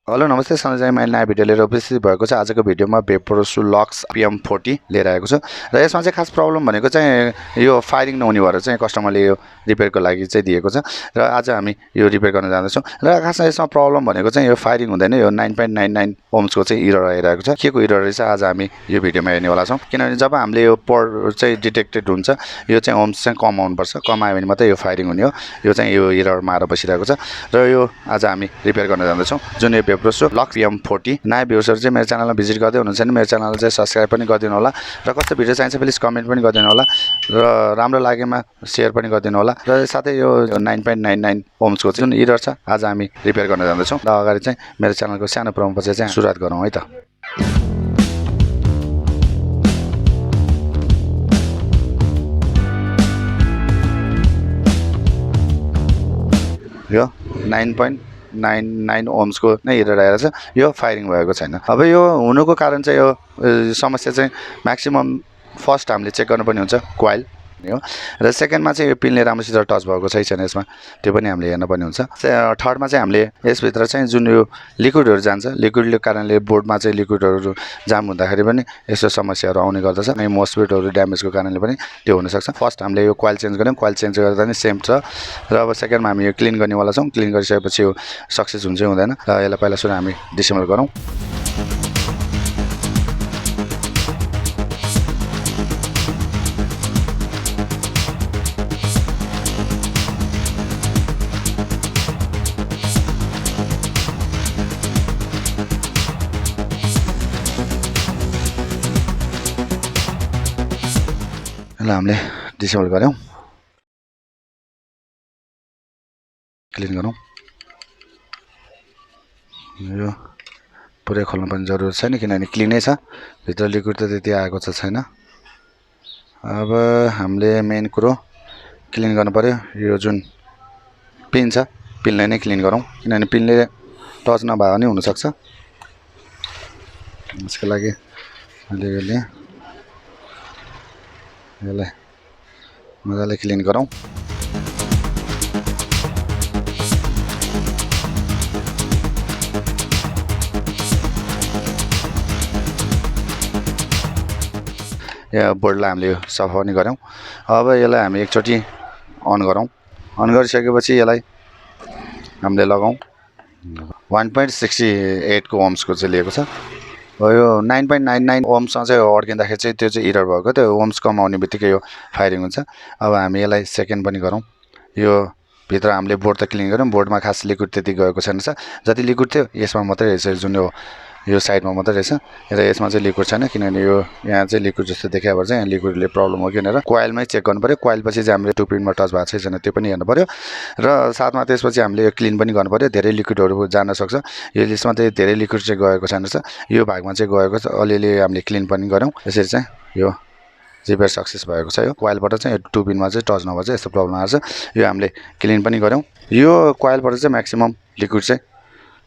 Hello नमस्ते सधैँ मैले नयाँ भिडियो लिएर उपस्थित भएको छ। आजको भिडियोमा भेपोरेसो लक्स PM40 लिएर आएको छु र यसमा चाहिँ खास प्रब्लम भनेको चाहिँ यो फायरिङ नहुने भएर चाहिँ कस्टमरले यो रिपेयरको लागि चाहिँ दिएको छ र आज हामी यो रिपेयर गर्न जाँदैछौँ। र खासमा यसमा प्रब्लम भनेको चाहिँ यो फायरिङ हुँदैन, यो 9.99 ओम्सको चाहिँ इरर आइरहेको छ। के को इरर रहेछ आज हामी यो भिडियोमा हेर्नेवाला छौँ, किनभने जब हामीले यो चाहिँ डिटेक्टेड हुन्छ यो चाहिँ ओम्स चाहिँ कम आउनुपर्छ, कम आयो भने मात्रै यो फायरिङ हुने हो। यो चाहिँ यो इररमा आएर बसिरहेको छ र यो आज हामी रिपेयर गर्न जाँदैछौँ, जुन यो भेपोरेसो लक्स PM40। नयाँ भ्युजहरु चाहिँ मेरो च्यानलमा भिजिट गर्दै हुनुहुन्छ भने मेरो च्यानललाई चाहिँ सब्स्क्राइब पनि गरिदिनु होला र कस्तो भिडियो चाहिन्छ प्लिज कमेन्ट पनि गरिदिनु होला र राम्रो लागेमा शेयर पनि गरिदिनु होला। र साथै यो 9.99 ओम्सको जुन इरर छ आज हामी रिपेयर गर्न जाँदैछौँ। र अगाडि चाहिँ मेरो च्यानलको सानो प्रोमोपछि चाहिँ सुरुवात गरौँ है त। यो 9.99 ओम्सको नै इरर आएर छ, यो फायरिङ भएको छैन। अब यो हुनुको कारण चाहिँ यो समस्या चाहिँ म्याक्सिमम फर्स्ट हामीले चेक गर्नुपर्ने हुन्छ कोइल हो, र सेकेन्डमा चाहिँ यो पिनले राम्रोसित टच भएको छैन यसमा, त्यो पनि हामीले हेर्नुपर्ने हुन्छ। थर्डमा चाहिँ हामीले यसभित्र चाहिँ जुन यो लिक्विडहरू जान्छ, लिक्विडले कारणले बोर्डमा चाहिँ लिक्विडहरू जाम हुँदाखेरि पनि यस्तो समस्याहरू आउने गर्दछ। अनि मोस्फेटहरू ड्यामेजको कारणले पनि त्यो हुनसक्छ। फर्स्ट हामीले यो कोइल चेन्ज गऱ्यौँ, कोइल चेन्ज गर्दा नि सेम छ र अब सेकेन्डमा हामी यो क्लिन गर्नेवाला छौँ। क्लिन गरिसकेपछि यो सक्सेस हुन्छ हुँदैन र यसलाई पहिला सुरु हामी डिसेम्बल गरौँ। यसलाई हामीले डिसेबल गऱ्यौँ, क्लिन गरौँ। यो पुरै खोल्नु पनि जरुरत छैन किनभने क्लिनै छ, भित्र लिक्विड त त्यति आएको छैन। अब हामीले मेन कुरो क्लिन गर्नु पर्यो, यो जुन पिन छ पिनलाई नै क्लिन गरौँ, किनभने पिनले टच नभए पनि हुनसक्छ। यसको लागि अलिअलि यसलाई मजाले क्लिन गरौँ। यो बोर्डलाई हामीले सफा पनि गऱ्यौँ। अब यसलाई हामी एकचोटि अन गरौँ। अन गरिसकेपछि यसलाई हामीले लगाउँ। 1.68 को ओम्सको चाहिँ लिएको छ। यो 9.99 ओम्समा चाहिँ अड्किँदाखेरि चाहिँ त्यो चाहिँ इरर भएको, त्यो ओम्स कम आउने बित्तिकै यो फायरिङ हुन्छ। अब हामी यसलाई सेकेन्ड पनि गरौँ। यो भित्र हामीले बोर्ड त क्लिन गऱ्यौँ, बोर्डमा खास लिक्विड त्यति गएको छैन। जति लिक्विड थियो यसमा मात्रै रहेछ, जुन यो साइडमा मात्रै रहेछ र यसमा चाहिँ लिक्विड छैन, किनभने यो यहाँ चाहिँ लिक्विड जस्तो देखिया भएर चाहिँ यहाँ लिक्विडले प्रब्लम हो भनेर कोइलमै चेक गर्नु पर्यो। कोइल पछि चाहिँ हामीले 2 पिनमा टच भएको छ छैन त्यो पनि हेर्नु पर्यो र साथमा त्यसपछि हामीले यो क्लिन पनि गर्नु पर्यो। धेरै लिक्विडहरू जान सक्छ, यो लिस्टमा चाहिँ धेरै लिक्विड चाहिँ गएको छैन, यो भागमा चाहिँ गएको छ। अलिअलि हामीले क्लिन पनि गऱ्यौँ। यसरी चाहिँ यो रिपेयर सक्सेस भएको छ। यो कोइलबाट चाहिँ 2 पिनमा चाहिँ टच नभएर चाहिँ यस्तो प्रब्लम आएको छ। यो हामीले क्लिन पनि गऱ्यौँ। यो कोइलबाट चाहिँ म्याक्सिमम लिक्विड चाहिँ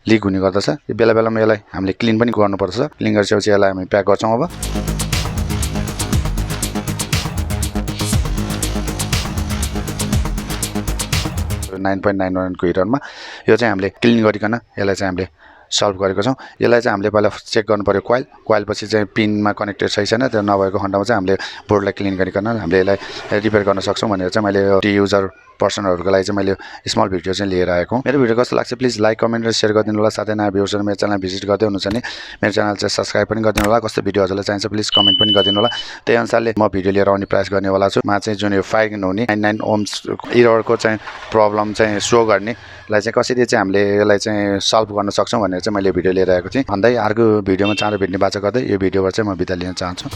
लिक हुने गर्दछ। यो बेला बेलामा यसलाई हामीले क्लिन पनि गर्नुपर्छ। क्लिन गरिसकेपछि यसलाई हामी प्याक गर्छौँ। अब यो 9.91 को इररमा यो चाहिँ हामीले क्लिन गरिकन यसलाई चाहिँ हामीले सल्भ गरेको छौँ। यसलाई चाहिँ हामीले पहिला चेक गर्नु पर्यो कोइल पछि चाहिँ पिनमा कनेक्टेड छ छैन, त्यो नभएको खण्डमा चाहिँ हामीले बोर्डलाई क्लिन गरिकन हामीले यसलाई रिपेयर गर्न सक्छौँ भनेर चाहिँ मैले टी युजर पर्सनहरूको लागि चाहिँ मैले स्मल भिडियो चाहिँ लिएर आएको। मेरो भिडियो कस्तो लाग्छ प्लिज लाइक कमेन्ट र शेयर गरिदिनु होला। साथै नयाँ भ्युजहरु मेरो च्यानल भिजिट गर्दै हुनुहुन्छ भने मेरो च्यानल चाहिँ सब्स्क्राइब पनि गरिदिनु होला। कस्तो भिडियो हजुरलाई चाहिन्छ प्लिज कमेन्ट पनि गरिदिनु होला। त्यही अनुसारले म भिडियो लिएर आउने प्रयास गर्नेवाला छु। म चाहिँ जुन यो फायरिङ नहुने 99 ओम्स इररको चाहिँ प्रब्लम चाहिँ सो गर्नेलाई चाहिँ कसरी चाहिँ हामीले यसलाई चाहिँ सल्भ गर्न सक्छौँ भनेर चाहिँ मैले भिडियो लिएर आएको थिएँ। भन्दै अर्को भिडियोमा चाँडो भेट्ने बाचा गर्दै यो भिडियोबाट चाहिँ म बिदा लिन चाहन्छु।